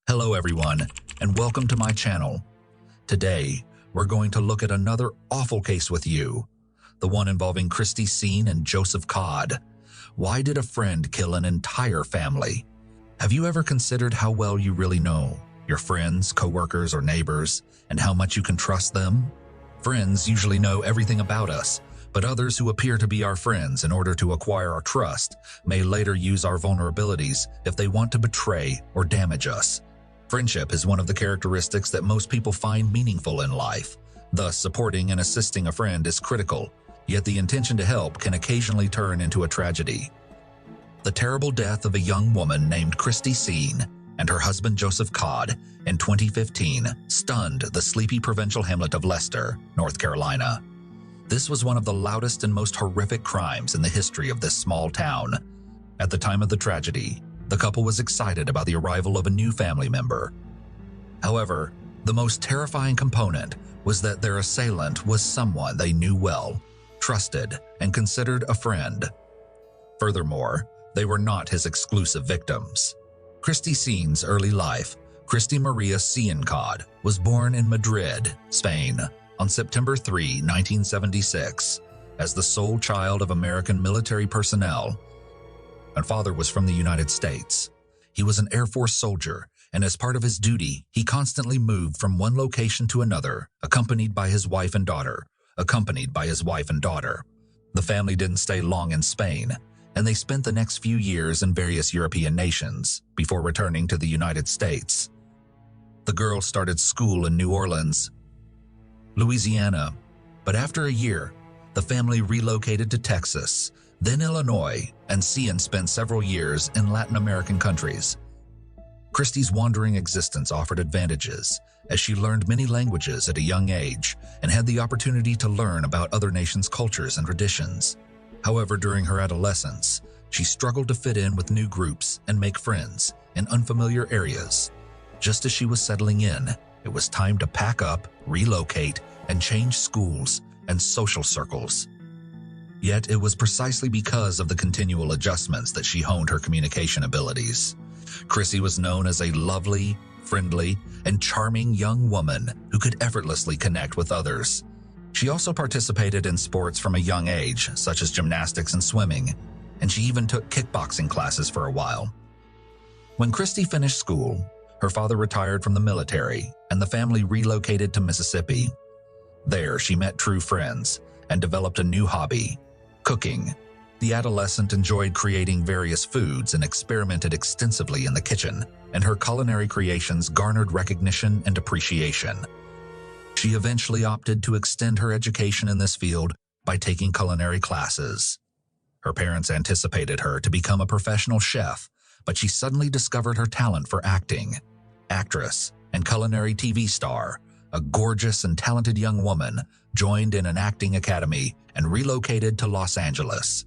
Hello everyone, and welcome to my channel. Today, we're going to look at another awful case with you, the one involving Christy Scene and Joseph Codd. Why did a friend kill an entire family? Have you ever considered how well you really know your friends, coworkers, or neighbors, and how much you can trust them? Friends usually know everything about us, but others who appear to be our friends in order to acquire our trust may later use our vulnerabilities if they want to betray or damage us. Friendship is one of the characteristics that most people find meaningful in life. Thus, supporting and assisting a friend is critical, yet the intention to help can occasionally turn into a tragedy. The terrible death of a young woman named Christy Scene and her husband Joseph Codd in 2015 stunned the sleepy provincial hamlet of Leicester, North Carolina. This was one of the loudest and most horrific crimes in the history of this small town. At the time of the tragedy, the couple was excited about the arrival of a new family member. However, the most terrifying component was that their assailant was someone they knew well, trusted, and considered a friend. Furthermore, they were not his exclusive victims. Christy Scene's early life, Christy Maria Cien Codd, was born in Madrid, Spain, on September 3, 1976, as the sole child of American military personnel. Her father was from the United States. He was an Air Force soldier, and as part of his duty, he constantly moved from one location to another, accompanied by his wife and daughter. The family didn't stay long in Spain, and they spent the next few years in various European nations before returning to the United States. The girl started school in New Orleans, Louisiana, but after a year, the family relocated to Texas, then Illinois, and Cien spent several years in Latin American countries. Christy's wandering existence offered advantages, as she learned many languages at a young age and had the opportunity to learn about other nations' cultures and traditions. However, during her adolescence, she struggled to fit in with new groups and make friends in unfamiliar areas. Just as she was settling in, it was time to pack up, relocate, and change schools and social circles. Yet it was precisely because of the continual adjustments that she honed her communication abilities. Chrissy was known as a lovely, friendly, and charming young woman who could effortlessly connect with others. She also participated in sports from a young age, such as gymnastics and swimming, and she even took kickboxing classes for a while. When Christy finished school, her father retired from the military, and the family relocated to Mississippi. There, she met true friends and developed a new hobby: cooking. The adolescent enjoyed creating various foods and experimented extensively in the kitchen, and her culinary creations garnered recognition and appreciation. She eventually opted to extend her education in this field by taking culinary classes. Her parents anticipated her to become a professional chef, but she suddenly discovered her talent for acting. Actress and culinary TV star, a gorgeous and talented young woman, joined in an acting academy and relocated to Los Angeles.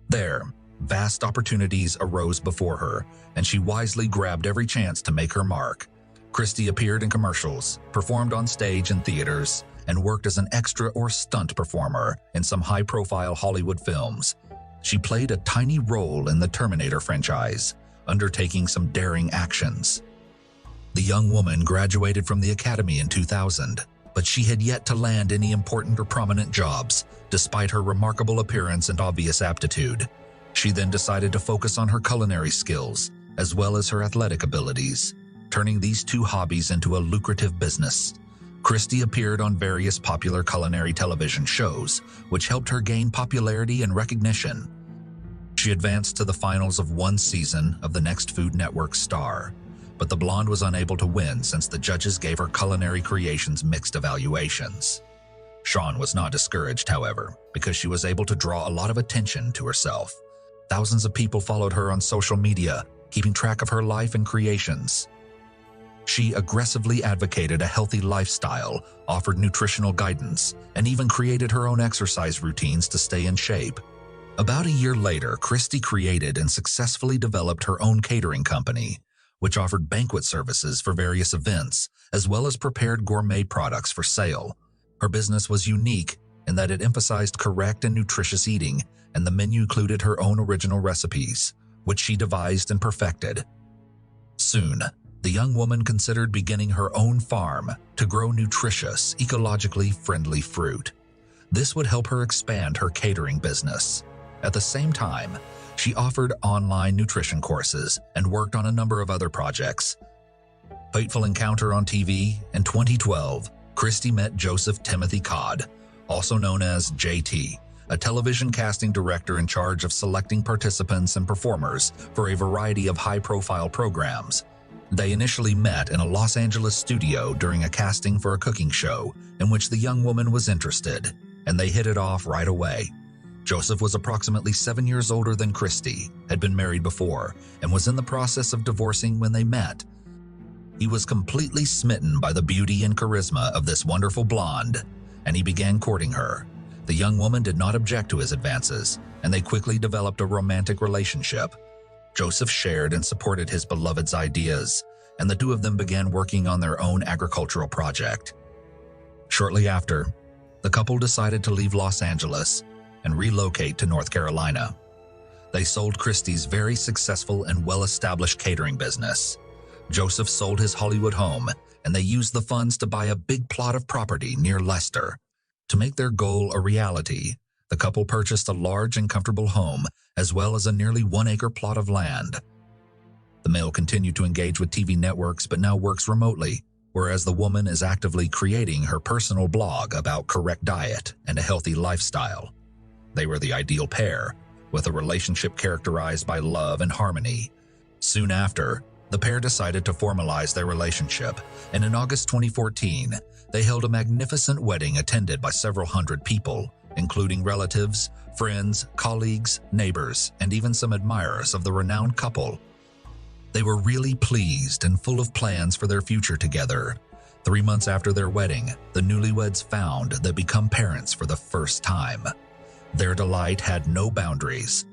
There, vast opportunities arose before her, and she wisely grabbed every chance to make her mark. Christy appeared in commercials, performed on stage in theaters, and worked as an extra or stunt performer in some high-profile Hollywood films. She played a tiny role in the Terminator franchise, undertaking some daring actions. The young woman graduated from the academy in 2000, but she had yet to land any important or prominent jobs, despite her remarkable appearance and obvious aptitude. She then decided to focus on her culinary skills, as well as her athletic abilities, turning these two hobbies into a lucrative business. Christy appeared on various popular culinary television shows, which helped her gain popularity and recognition. She advanced to the finals of one season of the next Food Network Star, but the blonde was unable to win since the judges gave her culinary creations mixed evaluations. Sean was not discouraged, however, because she was able to draw a lot of attention to herself. Thousands of people followed her on social media, keeping track of her life and creations. She aggressively advocated a healthy lifestyle, offered nutritional guidance, and even created her own exercise routines to stay in shape. About a year later, Christy created and successfully developed her own catering company, which offered banquet services for various events, as well as prepared gourmet products for sale. Her business was unique in that it emphasized correct and nutritious eating, and the menu included her own original recipes, which she devised and perfected. Soon, The young woman considered beginning her own farm to grow nutritious, ecologically friendly fruit. This would help her expand her catering business. At the same time, she offered online nutrition courses and worked on a number of other projects. Fateful encounter on TV. In 2012, Christy met Joseph Timothy Codd, also known as JT, a television casting director in charge of selecting participants and performers for a variety of high-profile programs. They initially met in a Los Angeles studio during a casting for a cooking show in which the young woman was interested, and they hit it off right away. Joseph was approximately 7 years older than Christy, had been married before, and was in the process of divorcing when they met. He was completely smitten by the beauty and charisma of this wonderful blonde, and he began courting her. The young woman did not object to his advances, and they quickly developed a romantic relationship. Joseph shared and supported his beloved's ideas, and the two of them began working on their own agricultural project. Shortly after, the couple decided to leave Los Angeles and relocate to North Carolina. They sold Christy's very successful and well-established catering business. Joseph sold his Hollywood home, and they used the funds to buy a big plot of property near Leicester. To make their goal a reality, the couple purchased a large and comfortable home, as well as a nearly 1-acre plot of land. The male continued to engage with TV networks but now works remotely, whereas the woman is actively creating her personal blog about correct diet and a healthy lifestyle. They were the ideal pair, with a relationship characterized by love and harmony. Soon after, the pair decided to formalize their relationship, and in August 2014, they held a magnificent wedding attended by several hundred people, including relatives, friends, colleagues, neighbors, and even some admirers of the renowned couple. They were really pleased and full of plans for their future together. 3 months after their wedding, the newlyweds found they become parents for the first time. Their delight had no boundaries.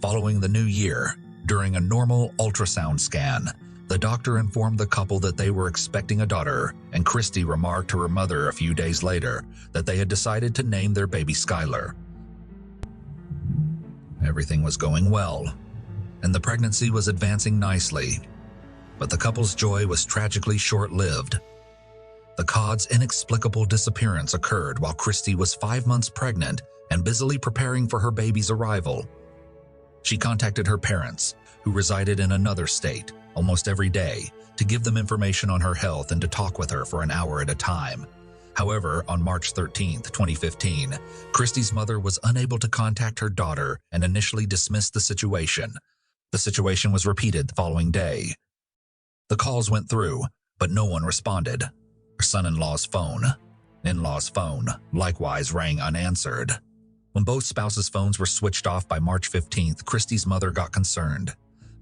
Following the new year, during a normal ultrasound scan, the doctor informed the couple that they were expecting a daughter, and Christy remarked to her mother a few days later that they had decided to name their baby Skylar. Everything was going well, and the pregnancy was advancing nicely, but the couple's joy was tragically short-lived. The Codd's inexplicable disappearance occurred while Christy was 5 months pregnant and busily preparing for her baby's arrival. She contacted her parents, who resided in another state, almost every day, to give them information on her health and to talk with her for an hour at a time. However, on March 13, 2015, Christy's mother was unable to contact her daughter and initially dismissed the situation. The situation was repeated the following day. The calls went through, but no one responded. Her son-in-law's phone, in-law's phone, likewise rang unanswered. When both spouses' phones were switched off by March 15th, Christy's mother got concerned.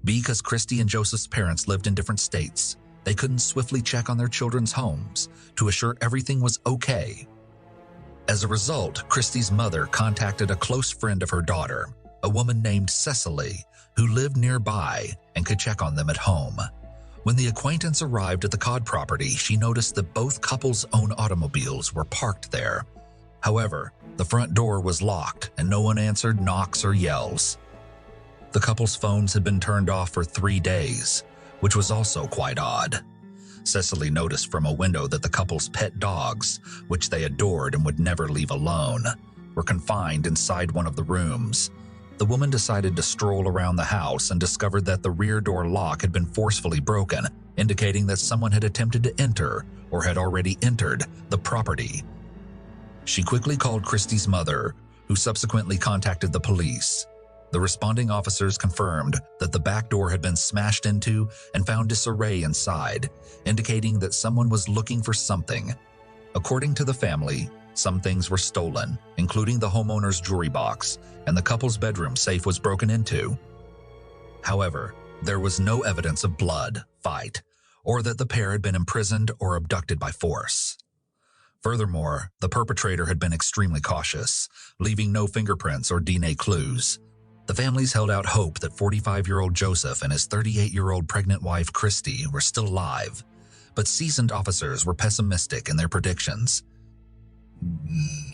Because Christy and Joseph's parents lived in different states, they couldn't swiftly check on their children's homes to assure everything was okay. As a result, Christy's mother contacted a close friend of her daughter, a woman named Cecily, who lived nearby and could check on them at home. When the acquaintance arrived at the Codd property, she noticed that both couples' own automobiles were parked there. However, the front door was locked and no one answered knocks or yells. The couple's phones had been turned off for 3 days, which was also quite odd. Cecily noticed from a window that the couple's pet dogs, which they adored and would never leave alone, were confined inside one of the rooms. The woman decided to stroll around the house and discovered that the rear door lock had been forcefully broken, indicating that someone had attempted to enter or had already entered the property. She quickly called Christy's mother, who subsequently contacted the police. The responding officers confirmed that the back door had been smashed into and found disarray inside, indicating that someone was looking for something. According to the family, some things were stolen, including the homeowner's jewelry box, and the couple's bedroom safe was broken into. However, there was no evidence of blood, fight, or that the pair had been imprisoned or abducted by force. Furthermore, the perpetrator had been extremely cautious, leaving no fingerprints or DNA clues. The families held out hope that 45-year-old Joseph and his 38-year-old pregnant wife Christy were still alive, but seasoned officers were pessimistic in their predictions.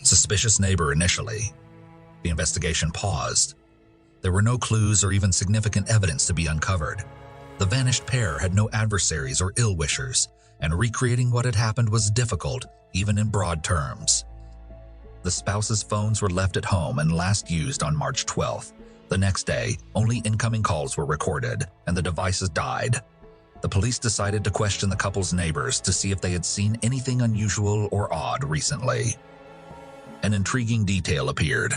Suspicious neighbor initially. The investigation paused. There were no clues or even significant evidence to be uncovered. The vanished pair had no adversaries or ill-wishers, and recreating what had happened was difficult, even in broad terms. The spouses' phones were left at home and last used on March 12th. The next day, only incoming calls were recorded, and the devices died. The police decided to question the couple's neighbors to see if they had seen anything unusual or odd recently. An intriguing detail appeared.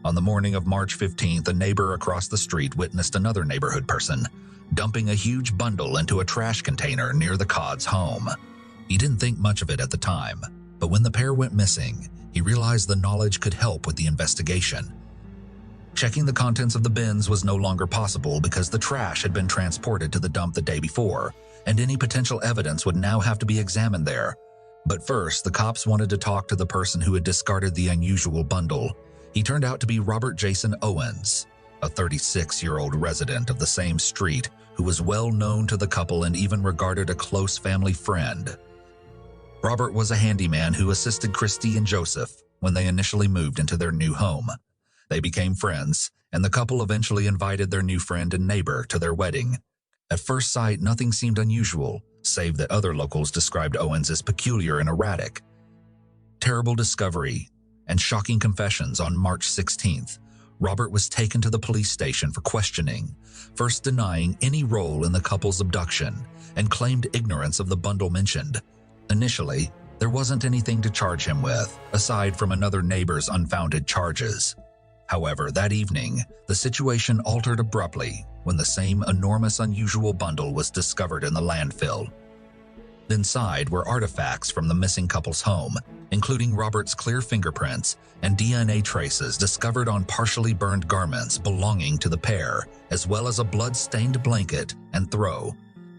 On the morning of March 15th, a neighbor across the street witnessed another neighborhood person dumping a huge bundle into a trash container near the Codd's home. He didn't think much of it at the time, but when the pair went missing, he realized the knowledge could help with the investigation. Checking the contents of the bins was no longer possible because the trash had been transported to the dump the day before, and any potential evidence would now have to be examined there. But first, the cops wanted to talk to the person who had discarded the unusual bundle. He turned out to be Robert Jason Owens, a 36-year-old resident of the same street who was well known to the couple and even regarded a close family friend. Robert was a handyman who assisted Christy and Joseph when they initially moved into their new home. They became friends, and the couple eventually invited their new friend and neighbor to their wedding. At first sight, nothing seemed unusual, save that other locals described Owens as peculiar and erratic. Terrible discovery and shocking confessions. On March 16th, Robert was taken to the police station for questioning, first denying any role in the couple's abduction and claimed ignorance of the bundle mentioned. Initially, there wasn't anything to charge him with, aside from another neighbor's unfounded charges. However, that evening, the situation altered abruptly when the same enormous unusual bundle was discovered in the landfill. Inside were artifacts from the missing couple's home, including Robert's clear fingerprints and DNA traces discovered on partially burned garments belonging to the pair, as well as a blood-stained blanket and throw.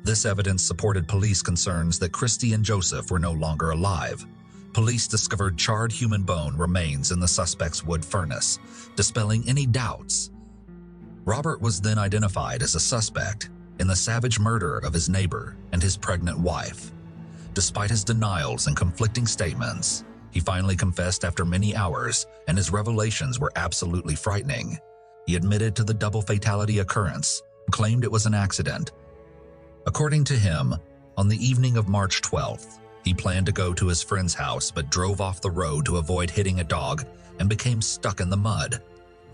This evidence supported police concerns that Christy and Joseph were no longer alive. Police discovered charred human bone remains in the suspect's wood furnace, dispelling any doubts. Robert was then identified as a suspect in the savage murder of his neighbor and his pregnant wife. Despite his denials and conflicting statements, he finally confessed after many hours, and his revelations were absolutely frightening. He admitted to the double fatality occurrence, claimed it was an accident. According to him, on the evening of March 12th, he planned to go to his friend's house but drove off the road to avoid hitting a dog and became stuck in the mud.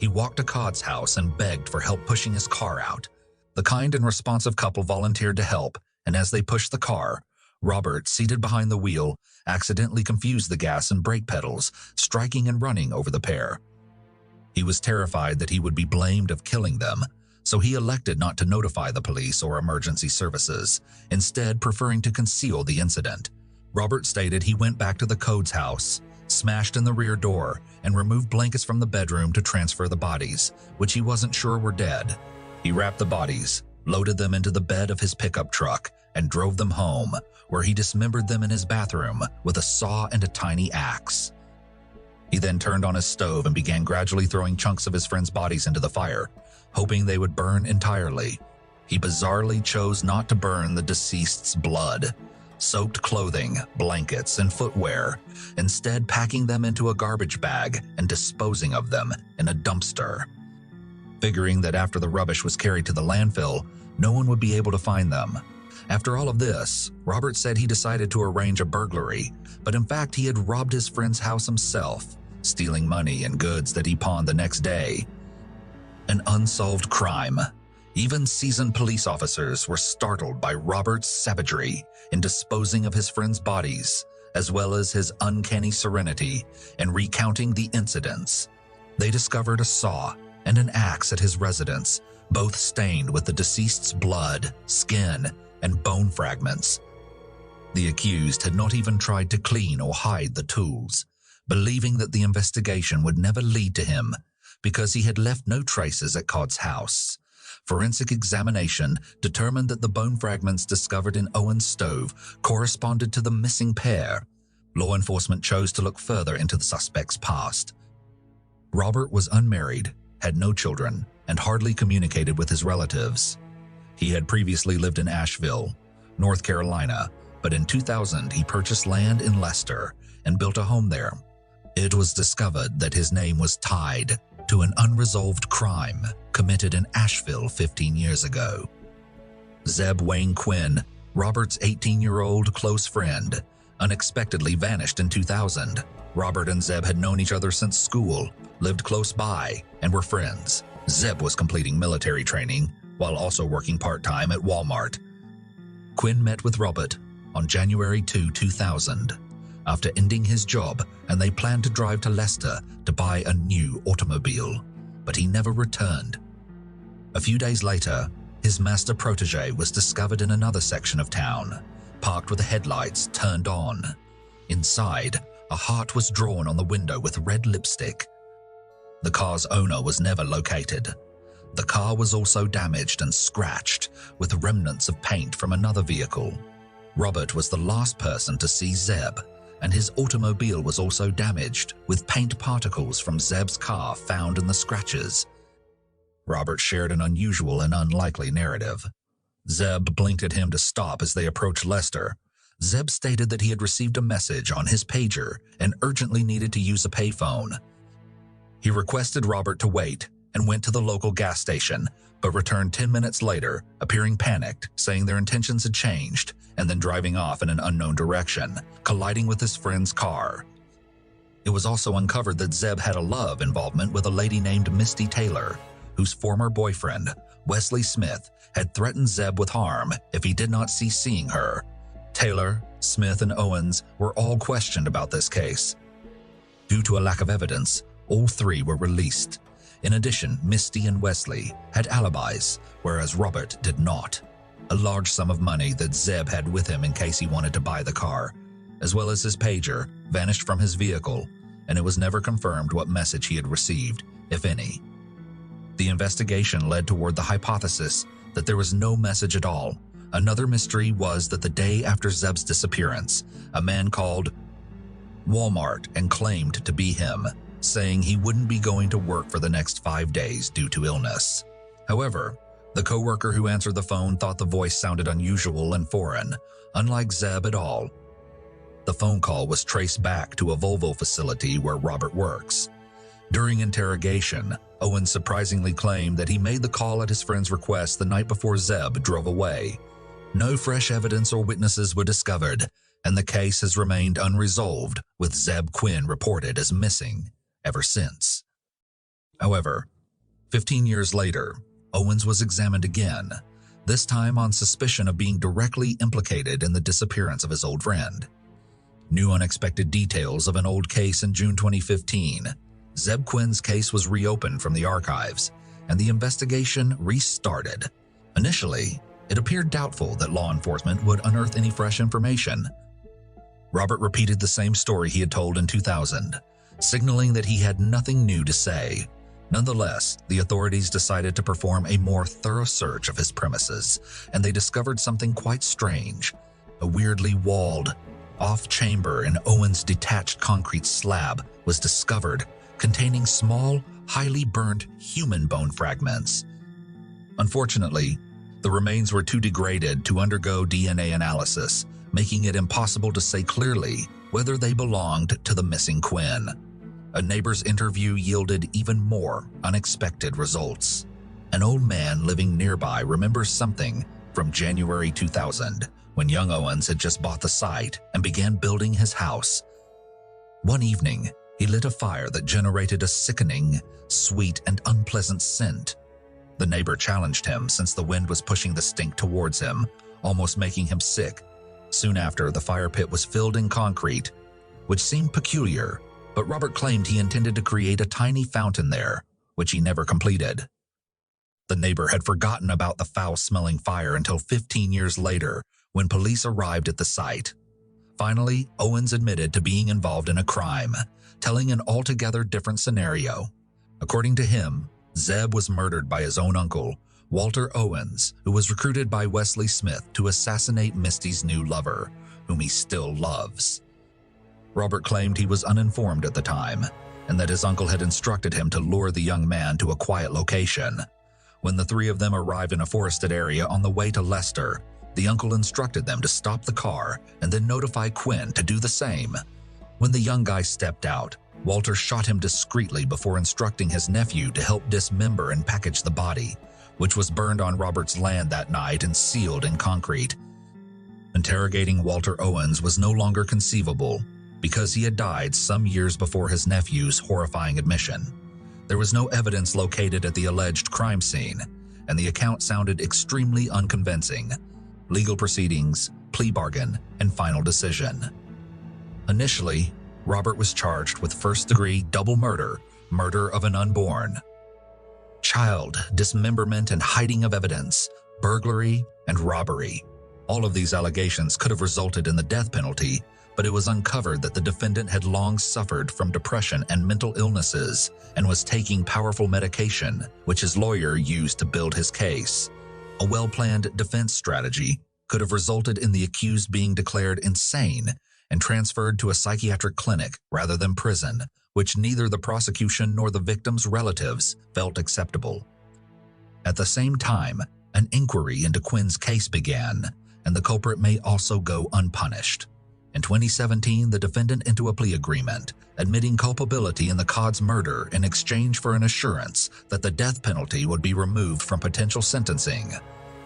He walked to Codd's house and begged for help pushing his car out. The kind and responsive couple volunteered to help, and as they pushed the car, Robert, seated behind the wheel, accidentally confused the gas and brake pedals, striking and running over the pair. He was terrified that he would be blamed of killing them, so he elected not to notify the police or emergency services, instead preferring to conceal the incident. Robert stated he went back to the Codd's house, smashed in the rear door, and removed blankets from the bedroom to transfer the bodies, which he wasn't sure were dead. He wrapped the bodies, loaded them into the bed of his pickup truck, and drove them home, where he dismembered them in his bathroom with a saw and a tiny axe. He then turned on his stove and began gradually throwing chunks of his friends' bodies into the fire, hoping they would burn entirely. He bizarrely chose not to burn the deceased's blood, soaked clothing, blankets, and footwear, instead packing them into a garbage bag and disposing of them in a dumpster. Figuring that after the rubbish was carried to the landfill, no one would be able to find them. After all of this, Robert said he decided to arrange a burglary, but in fact he had robbed his friend's house himself, stealing money and goods that he pawned the next day. An unsolved crime. Even seasoned police officers were startled by Robert's savagery in disposing of his friends' bodies, as well as his uncanny serenity in recounting the incidents. They discovered a saw and an axe at his residence, both stained with the deceased's blood, skin, and bone fragments. The accused had not even tried to clean or hide the tools, believing that the investigation would never lead to him because he had left no traces at Codd's house. Forensic examination determined that the bone fragments discovered in Owen's stove corresponded to the missing pair. Law enforcement chose to look further into the suspect's past. Robert was unmarried, had no children, and hardly communicated with his relatives. He had previously lived in Asheville, North Carolina, but in 2000 he purchased land in Leicester and built a home there. It was discovered that his name was tied to an unresolved crime committed in Asheville 15 years ago. Zeb Wayne Quinn, Robert's 18-year-old close friend, unexpectedly vanished in 2000. Robert and Zeb had known each other since school, lived close by, and were friends. Zeb was completing military training while also working part-time at Walmart. Quinn met with Robert on January 2, 2000, after ending his job, and they planned to drive to Leicester to buy a new automobile, but he never returned. A few days later, his master protege was discovered in another section of town, parked with the headlights turned on. Inside, a heart was drawn on the window with red lipstick. The car's owner was never located. The car was also damaged and scratched, with remnants of paint from another vehicle. Robert was the last person to see Zeb, and his automobile was also damaged, with paint particles from Zeb's car found in the scratches. Robert shared an unusual and unlikely narrative. Zeb blinked at him to stop as they approached Leicester. Zeb stated that he had received a message on his pager and urgently needed to use a payphone. He requested Robert to wait and went to the local gas station, but returned 10 minutes later, appearing panicked, saying their intentions had changed, and then driving off in an unknown direction, colliding with his friend's car. It was also uncovered that Zeb had a love involvement with a lady named Misty Taylor, whose former boyfriend, Wesley Smith, had threatened Zeb with harm if he did not cease seeing her. Taylor, Smith, and Owens were all questioned about this case. Due to a lack of evidence, all three were released. In addition, Misty and Wesley had alibis, whereas Robert did not. A large sum of money that Zeb had with him in case he wanted to buy the car, as well as his pager, vanished from his vehicle, and it was never confirmed what message he had received, if any. The investigation led toward the hypothesis that there was no message at all. Another mystery was that the day after Zeb's disappearance, a man called Walmart and claimed to be him, saying he wouldn't be going to work for the next 5 days due to illness. However, the coworker who answered the phone thought the voice sounded unusual and foreign, unlike Zeb at all. The phone call was traced back to a Volvo facility where Robert works. During interrogation, Owens surprisingly claimed that he made the call at his friend's request the night before Zeb drove away. No fresh evidence or witnesses were discovered, and the case has remained unresolved, with Zeb Quinn reported as missing ever since. However, 15 years later, Owens was examined again, this time on suspicion of being directly implicated in the disappearance of his old friend. New unexpected details of an old case in June 2015. Zeb Quinn's case was reopened from the archives, and the investigation restarted. Initially, it appeared doubtful that law enforcement would unearth any fresh information. Robert repeated the same story he had told in 2000, signaling that he had nothing new to say. Nonetheless, the authorities decided to perform a more thorough search of his premises, and they discovered something quite strange. A weirdly walled, off-chamber in Owens' detached concrete slab was discovered, containing small, highly burnt human bone fragments. Unfortunately, the remains were too degraded to undergo DNA analysis, making it impossible to say clearly whether they belonged to the missing Quinn. A neighbor's interview yielded even more unexpected results. An old man living nearby remembers something from January 2000, when young Owens had just bought the site and began building his house. One evening, he lit a fire that generated a sickening, sweet, and unpleasant scent. The neighbor challenged him since the wind was pushing the stink towards him, almost making him sick. Soon after, the fire pit was filled in concrete, which seemed peculiar, but Robert claimed he intended to create a tiny fountain there, which he never completed. The neighbor had forgotten about the foul-smelling fire until 15 years later, when police arrived at the site. Finally, Owens admitted to being involved in a crime, telling an altogether different scenario. According to him, Zeb was murdered by his own uncle, Walter Owens, who was recruited by Wesley Smith to assassinate Misty's new lover, whom he still loves. Robert claimed he was uninformed at the time, and that his uncle had instructed him to lure the young man to a quiet location. When the three of them arrived in a forested area on the way to Leicester, the uncle instructed them to stop the car and then notify Quinn to do the same. When the young guy stepped out, Walter shot him discreetly before instructing his nephew to help dismember and package the body, which was burned on Robert's land that night and sealed in concrete. Interrogating Walter Owens was no longer conceivable because he had died some years before his nephew's horrifying admission. There was no evidence located at the alleged crime scene, and the account sounded extremely unconvincing. Legal proceedings, plea bargain, and final decision. Initially, Robert was charged with first-degree double murder, murder of an unborn child, dismemberment and hiding of evidence, burglary, and robbery. All of these allegations could have resulted in the death penalty, but it was uncovered that the defendant had long suffered from depression and mental illnesses and was taking powerful medication, which his lawyer used to build his case. A well-planned defense strategy could have resulted in the accused being declared insane and transferred to a psychiatric clinic rather than prison, which neither the prosecution nor the victim's relatives felt acceptable. At the same time, an inquiry into Quinn's case began, and the culprit may also go unpunished. In 2017, the defendant entered a plea agreement, admitting culpability in the Codd's murder in exchange for an assurance that the death penalty would be removed from potential sentencing.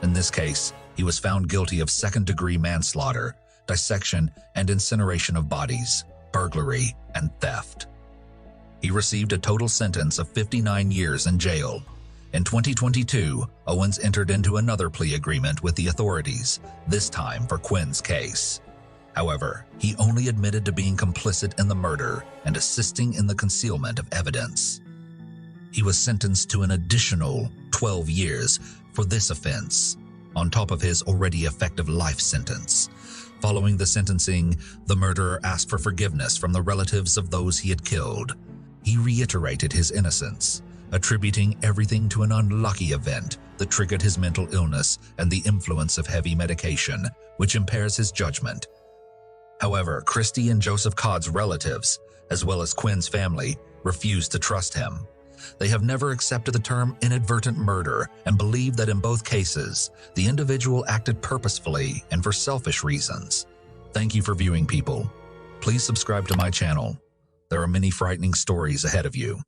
In this case, he was found guilty of second-degree manslaughter, dissection and incineration of bodies, burglary, and theft. He received a total sentence of 59 years in jail. In 2022, Owens entered into another plea agreement with the authorities, this time for Quinn's case. However, he only admitted to being complicit in the murder and assisting in the concealment of evidence. He was sentenced to an additional 12 years for this offense, on top of his already effective life sentence. Following the sentencing, the murderer asked for forgiveness from the relatives of those he had killed. He reiterated his innocence, attributing everything to an unlucky event that triggered his mental illness and the influence of heavy medication, which impairs his judgment. However, Christy and Joseph Codd's relatives, as well as Quinn's family, refused to trust him. They have never accepted the term inadvertent murder and believe that in both cases, the individual acted purposefully and for selfish reasons. Thank you for viewing, people. Please subscribe to my channel. There are many frightening stories ahead of you.